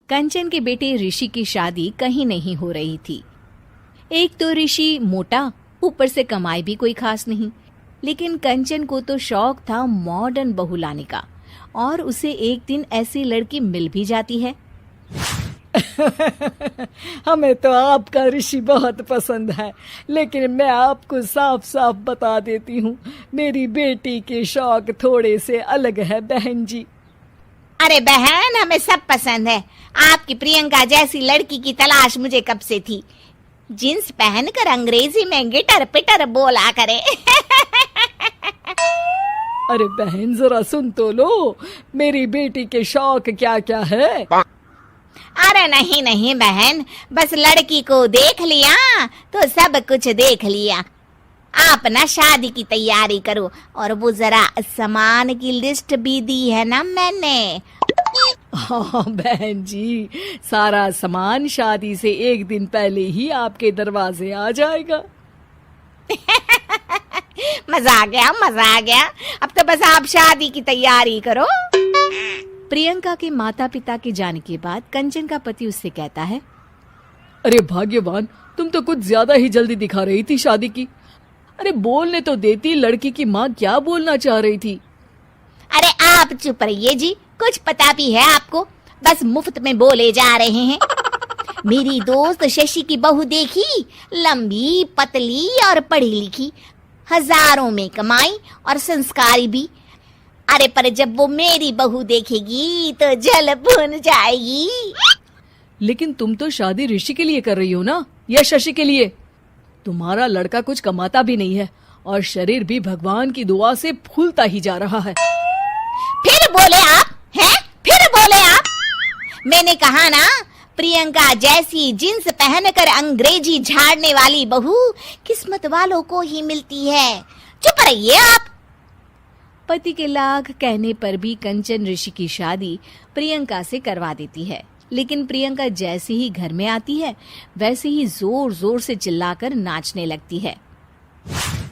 कंचन के बेटे ऋषि की शादी कहीं नहीं हो रही थी। एक तो ऋषि मोटा, ऊपर से कमाई भी कोई खास नहीं। लेकिन कंचन को तो शौक था मॉडर्न बहू लाने का, और उसे एक दिन ऐसी लड़की मिल भी जाती है। हमें तो आपका ऋषि बहुत पसंद है, लेकिन मैं आपको साफ साफ बता देती हूँ, मेरी बेटी के शौक थोड़े से अलग है बहन जी। अरे बहन, हमें सब पसंद है। आपकी प्रियंका जैसी लड़की की तलाश मुझे कब से थी। जींस पहनकर अंग्रेजी में गिटर पिटर बोला करे। अरे बहन, जरा सुन तो लो, मेरी बेटी के शौक क्या क्या है। अरे नहीं नहीं बहन, बस लड़की को देख लिया तो सब कुछ देख लिया। आप ना शादी की तैयारी करो, और वो जरा सामान की लिस्ट भी दी है ना मैंने। हाँ बहन जी, सारा सामान शादी से एक दिन पहले ही आपके दरवाजे आ जाएगा। मजा आ गया, मजा आ गया। अब तो बस आप शादी की तैयारी करो। प्रियंका के माता पिता के जाने के बाद कंचन का पति उससे कहता है, अरे भाग्यवान, तुम तो कुछ ज्यादा ही जल्दी दिखा रही थी शादी की। अरे बोलने तो देती, लड़की की माँ क्या बोलना चाह रही थी। अरे आप चुप रहिए जी, कुछ पता भी है आपको, बस मुफ्त में बोले जा रहे हैं। मेरी दोस्त शशि की बहू देखी, लंबी पतली और पढ़ी लिखी, हजारों में कमाई और संस्कारी भी। अरे पर जब वो मेरी बहू देखेगी तो जल भुन जाएगी। लेकिन तुम तो शादी ऋषि के लिए कर रही हो ना, या शशि के लिए? तुम्हारा लड़का कुछ कमाता भी नहीं है, और शरीर भी भगवान की दुआ से फूलता ही जा रहा है। फिर बोले आप हैं? फिर बोले आप? मैंने कहा ना, प्रियंका जैसी जींस पहनकर अंग्रेजी झाड़ने वाली बहू किस्मत वालों को ही मिलती है। चुप रहिए आप। पति के लाख कहने पर भी कंचन ऋषि की शादी प्रियंका से करवा देती है। लेकिन प्रियंका जैसे ही घर में आती है, वैसे ही जोर जोर से चिल्लाकर नाचने लगती है।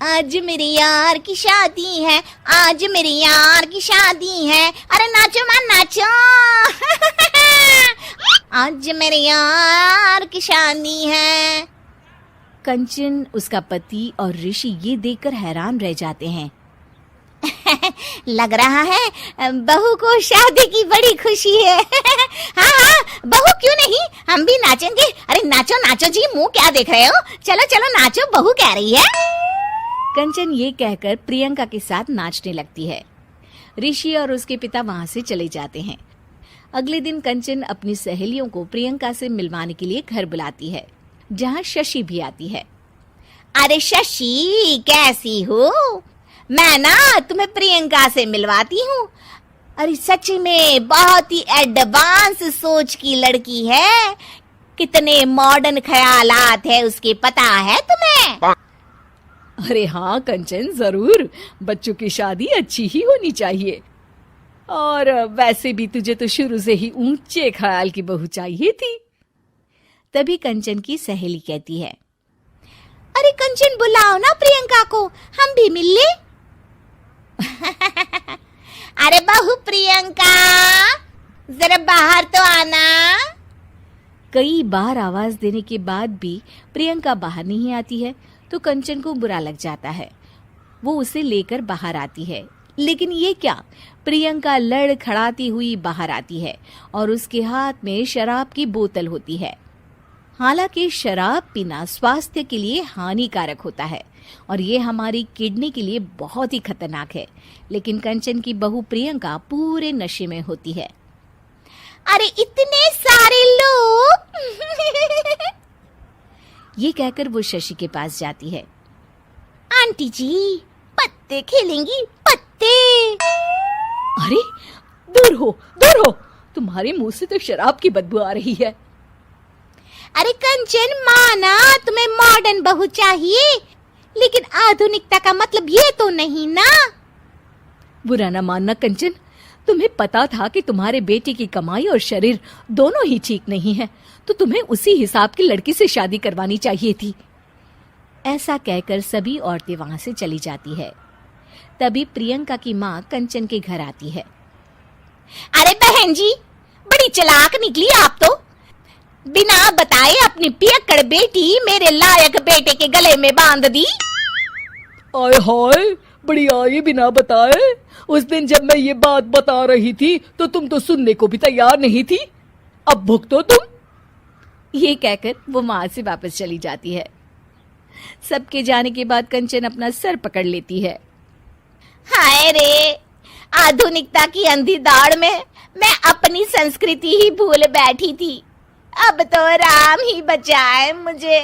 आज मेरे यार की शादी है, आज मेरे यार की शादी है। अरे नाचो मां नाचो। आज मेरे यार की शादी है। कंचन, उसका पति और ऋषि ये देखकर हैरान रह जाते हैं। लग रहा है बहू को शादी की बड़ी खुशी है। हाँ हाँ, बहू क्यों नहीं, हम भी नाचेंगे। अरे नाचो नाचो जी, मुंह क्या देख रहे हो, चलो चलो नाचो, बहू कह रही है। कंचन ये कहकर प्रियंका के साथ नाचने लगती है। ऋषि और उसके पिता वहां से चले जाते हैं। अगले दिन कंचन अपनी सहेलियों को प्रियंका से मिलवाने के लिए घर बुलाती है, जहाँ शशि भी आती है। अरे शशि, कैसी हो? मैं ना तुम्हें प्रियंका से मिलवाती हूँ। अरे सच में बहुत ही एडवांस सोच की लड़की है। कितने मॉडर्न ख्यालात है उसके, पता है तुम्हें? अरे हाँ कंचन, जरूर। बच्चों की शादी अच्छी ही होनी चाहिए, और वैसे भी तुझे तो शुरू से ही ऊंचे ख्याल की बहू चाहिए थी। तभी कंचन की सहेली कहती है, अरे कंचन, बुलाओ ना प्रियंका को, हम भी मिल ले। अरे बहू प्रियंका, जरा बाहर तो आना। कई बार आवाज देने के बाद भी प्रियंका बाहर नहीं आती है, तो कंचन को बुरा लग जाता है। वो उसे लेकर बाहर आती है, लेकिन ये क्या, प्रियंका लड़खड़ाती हुई बाहर आती है और उसके हाथ में शराब की बोतल होती है। हालांकि शराब पीना स्वास्थ्य के लिए हानिकारक होता है और ये हमारी किडनी के लिए बहुत ही खतरनाक है, लेकिन कंचन की बहू प्रियंका पूरे नशे में होती है। अरे इतने सारे लोग। ये कहकर वो शशि के पास जाती है। आंटी जी, पत्ते खेलेंगी, पत्ते। अरे दूर हो, दूर हो, तुम्हारे मुंह से तो शराब की बदबू आ रही है। अरे कंचन, माना तुम्हें मॉडर्न बहू चाहिए, लेकिन आधुनिकता का मतलब ये तो नहीं ना। बुरा ना मानना कंचन, तुम्हें पता था कि तुम्हारे बेटे की कमाई और शरीर दोनों ही ठीक नहीं है, तो तुम्हें उसी हिसाब की लड़की से शादी करवानी चाहिए थी। ऐसा कहकर सभी औरतें वहां से चली जाती है। तभी प्रियंका की माँ कंचन के घर आती है। अरे बहन जी, बड़ी चालाक निकली आप तो। बिना बताए अपनी पियक्कड़ बेटी मेरे लायक बेटे के गले में बांध दी। आय हाय, बड़ी आई बिना बताए। उस दिन जब मैं ये बात बता रही थी तो तुम तो सुनने को भी तैयार नहीं थी। अब भुगतो तुम। ये कहकर वो वहां से वापस चली जाती है। सबके जाने के बाद कंचन अपना सर पकड़ लेती है। हाय रे, आधुनिकता की अंधी दौड़ में मैं अपनी संस्कृति ही भूल बैठी थी। अब तो राम ही बचाए मुझे।